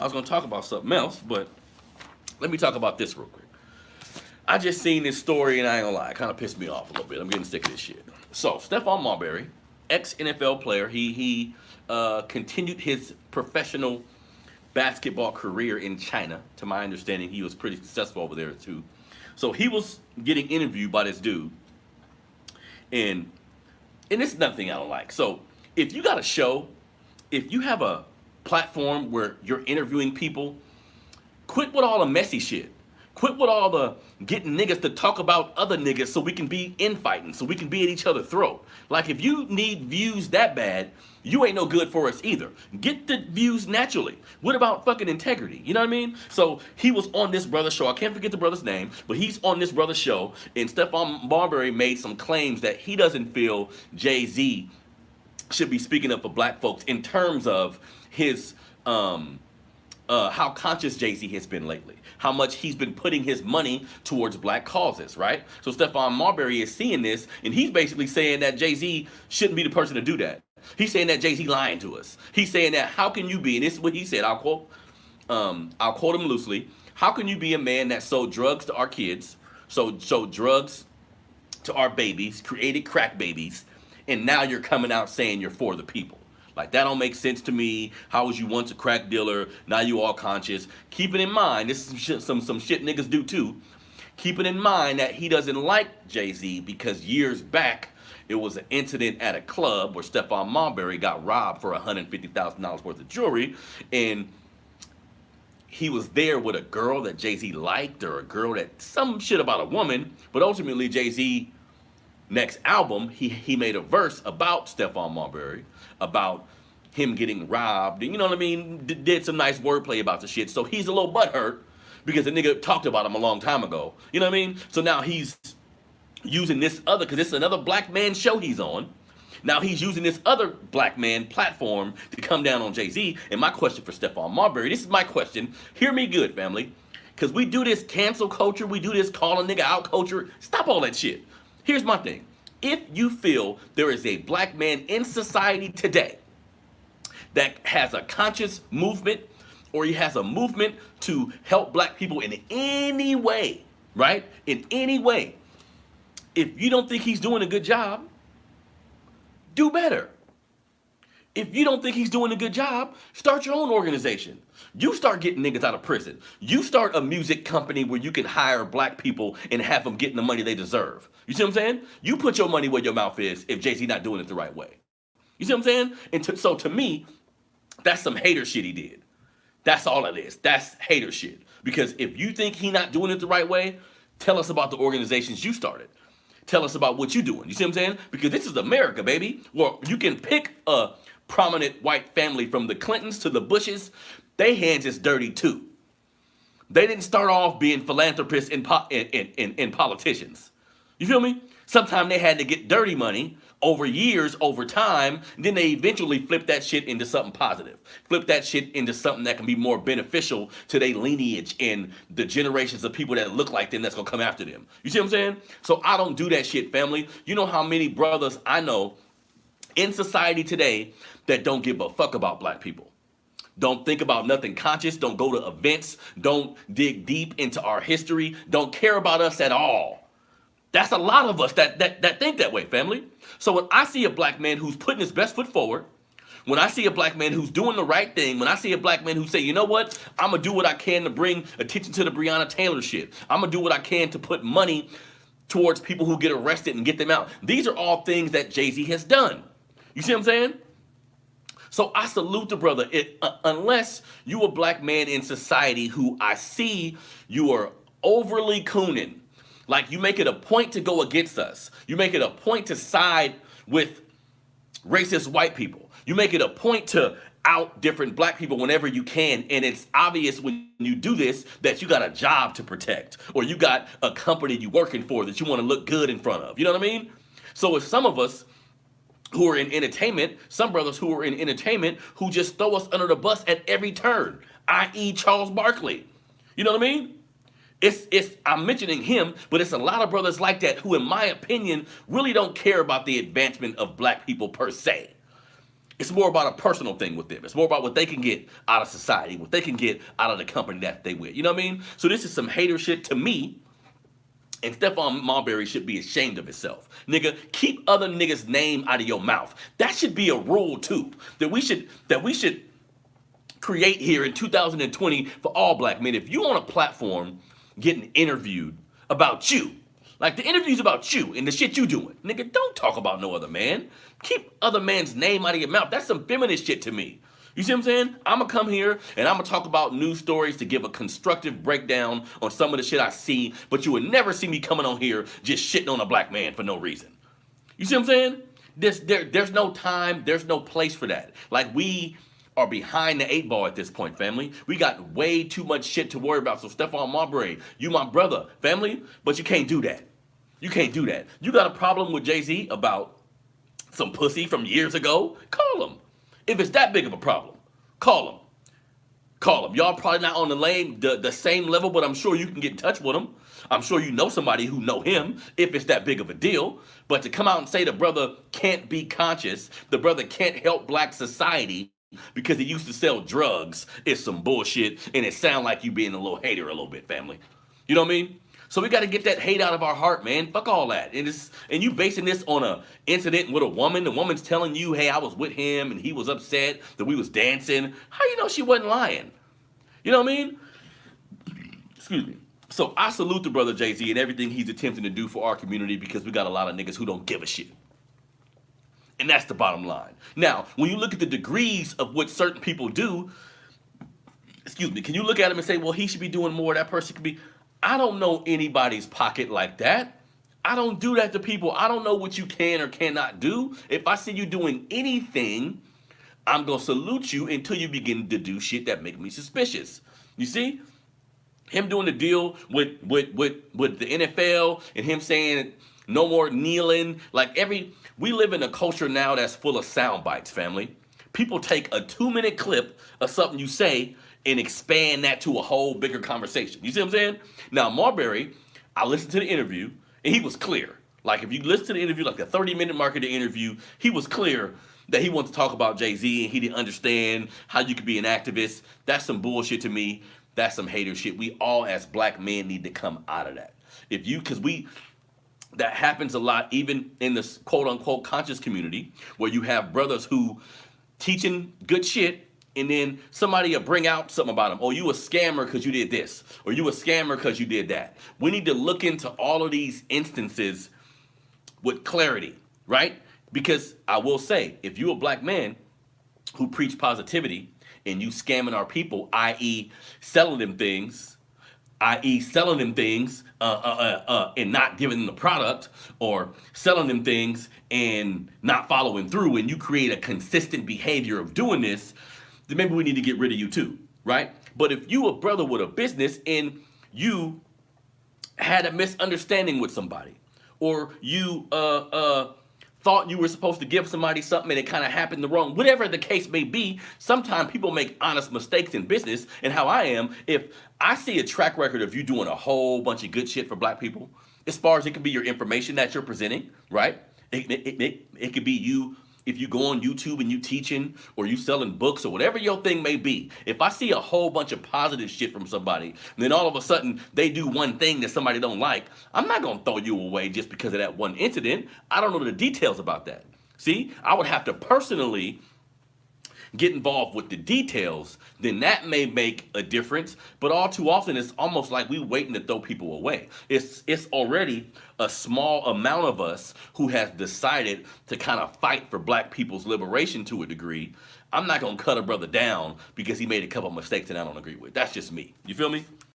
I was gonna talk about something else, but let me talk about this real quick. I just seen this story and I ain't gonna lie, it kind of pissed me off a little bit. I'm getting sick of this shit. So Stephan Malbury, ex NFL player, he continued his professional basketball career in China. To my understanding, he was pretty successful over there too. So he was getting interviewed by this dude, and it's nothing I don't like. So if you got a show, if you have a platform where you're interviewing people, quit with all the messy shit. Quit with all the getting niggas to talk about other niggas so we can be infighting, so we can be at each other's throat. Like, if you need views that bad, you ain't no good for us either. Get the views naturally. What about fucking integrity? You know what I mean? So he was on this brother's show. I can't forget the brother's name, but he's on this brother's show, and Stephan Malbury made some claims that he doesn't feel Jay-Z should be speaking up for black folks in terms of his how conscious Jay-Z has been lately, how much he's been putting his money towards black causes, right? So Stephan Malbury is seeing this, and he's basically saying that Jay-Z shouldn't be the person to do that. He's saying that Jay-Z lying to us. He's saying that, how can you be, and this is what he said, I'll quote him loosely, how can you be a man that sold drugs to our kids, sold drugs to our babies, created crack babies, and now you're coming out saying you're for the people? Like, that don't make sense to me. How was you once a crack dealer, now you all conscious? Keeping in mind, this is some shit niggas do too. Keeping in mind that he doesn't like Jay-Z because years back, it was an incident at a club where Stephan Malbury got robbed for $150,000 worth of jewelry, and he was there with a girl that Jay-Z liked, or a girl that, some shit about a woman, but ultimately Jay-Z, next album, he made a verse about Stephan Malbury, about him getting robbed, and you know what I mean, did some nice wordplay about the shit. So he's a little butthurt because the nigga talked about him a long time ago. You know what I mean? So now he's using this other, because this is another black man show he's on. Now he's using this other black man platform to come down on Jay-Z. And my question for Stephan Malbury, this is my question. Hear me good, family. Because we do this cancel culture, we do this call a nigga out culture. Stop all that shit. Here's my thing. If you feel there is a black man in society today that has a conscious movement, or he has a movement to help black people in any way, right? In any way, if you don't think he's doing a good job, do better. If you don't think he's doing a good job, start your own organization. You start getting niggas out of prison. You start a music company where you can hire black people and have them getting the money they deserve. You see what I'm saying? You put your money where your mouth is if Jay-Z not doing it the right way. You see what I'm saying? And so to me, that's some hater shit he did. That's all it is. That's hater shit. Because if you think he not doing it the right way, tell us about the organizations you started. Tell us about what you doing. You see what I'm saying? Because this is America, baby. Well, you can pick a prominent white family from the Clintons to the Bushes. They hands is dirty too. They didn't start off being philanthropists and politicians. You feel me? Sometimes they had to get dirty money over years, over time, and then they eventually flip that shit into something positive. Flip that shit into something that can be more beneficial to their lineage and the generations of people that look like them that's gonna come after them. You see what I'm saying? So I don't do that shit, family. You know how many brothers I know in society today that don't give a fuck about black people. Don't think about nothing conscious, don't go to events, don't dig deep into our history, don't care about us at all. That's a lot of us that think that way, family. So when I see a black man who's putting his best foot forward, when I see a black man who's doing the right thing, when I see a black man who say, you know what, I'm going to do what I can to bring attention to the Breonna Taylor shit. I'm going to do what I can to put money towards people who get arrested and get them out. These are all things that Jay-Z has done. You see what I'm saying? So I salute the brother. Unless you a black man in society who I see you are overly cooning, like you make it a point to go against us. You make it a point to side with racist white people. You make it a point to out different black people whenever you can. And it's obvious when you do this that you got a job to protect, or you got a company you working for that you want to look good in front of. You know what I mean? So if some of us who are in entertainment, some brothers who are in entertainment who just throw us under the bus at every turn, i.e. Charles Barkley. You know what I mean? I'm mentioning him, but it's a lot of brothers like that who, in my opinion, really don't care about the advancement of black people per se. It's more about a personal thing with them. It's more about what they can get out of society, what they can get out of the company that they with. You know what I mean? So this is some hater shit to me. And Stephan Malbury should be ashamed of himself. Nigga, keep other niggas' name out of your mouth. That should be a rule too. That we should create here in 2020 for all black men. If you on a platform getting interviewed about you, like the interview's about you and the shit you doing, nigga, don't talk about no other man. Keep other man's name out of your mouth. That's some feminist shit to me. You see what I'm saying? I'm going to come here and I'm going to talk about news stories to give a constructive breakdown on some of the shit I see, but you would never see me coming on here just shitting on a black man for no reason. You see what I'm saying? There's no time, there's no place for that. Like, we are behind the 8 ball at this point, family. We got way too much shit to worry about. So Stephan Malbury, you my brother, family, but you can't do that. You can't do that. You got a problem with Jay-Z about some pussy from years ago? Call him. If it's that big of a problem, call him. Call him. Y'all probably not on the same level, but I'm sure you can get in touch with him. I'm sure you know somebody who know him if it's that big of a deal. But to come out and say the brother can't be conscious, the brother can't help black society because he used to sell drugs is some bullshit, and it sound like you being a little hater a little bit, family. You know what I mean? So we got to get that hate out of our heart, man. Fuck all that. And you basing this on a incident with a woman. The woman's telling you, hey, I was with him and he was upset that we was dancing. How you know she wasn't lying? You know what I mean? Excuse me. So I salute the brother Jay-Z and everything he's attempting to do for our community, because we got a lot of niggas who don't give a shit. And that's the bottom line. Now, when you look at the degrees of what certain people do, excuse me, can you look at him and say, well, he should be doing more, that person could be... I don't know anybody's pocket like that. I don't do that to people. I don't know what you can or cannot do. If I see you doing anything, I'm going to salute you until you begin to do shit that make me suspicious. You see? Him doing the deal with the NFL and him saying no more kneeling. We live in a culture now that's full of sound bites, family. People take a 2-minute clip of something you say and expand that to a whole bigger conversation. You see what I'm saying? Now, Malbury, I listened to the interview, and he was clear. Like, if you listen to the interview, like the 30-minute mark of the interview, he was clear that he wants to talk about Jay-Z, and he didn't understand how you could be an activist. That's some bullshit to me. That's some hater shit. We all, as black men, need to come out of that. That happens a lot, even in this quote-unquote conscious community, where you have brothers who teaching good shit, and then somebody will bring out something about them. Oh, you a scammer because you did this. Or you a scammer because you did that. We need to look into all of these instances with clarity, right? Because I will say, if you a black man who preach positivity and you scamming our people, i.e. selling them things, and not giving them the product, or selling them things and not following through, and you create a consistent behavior of doing this, then maybe we need to get rid of you too, right? But if you a brother with a business and you had a misunderstanding with somebody, or you thought you were supposed to give somebody something and it kind of happened the wrong, whatever the case may be, sometimes people make honest mistakes in business. And how I am, if I see a track record of you doing a whole bunch of good shit for black people, as far as it could be your information that you're presenting, right? It could be you. If you go on YouTube and you teaching or you selling books or whatever your thing may be, if I see a whole bunch of positive shit from somebody, and then all of a sudden they do one thing that somebody don't like, I'm not going to throw you away just because of that one incident. I don't know the details about that. See, I would have to personally get involved with the details, then that may make a difference. But all too often, it's almost like we waiting to throw people away. It's already a small amount of us who has decided to kind of fight for black people's liberation to a degree. I'm not going to cut a brother down because he made a couple of mistakes that I don't agree with. That's just me. You feel me?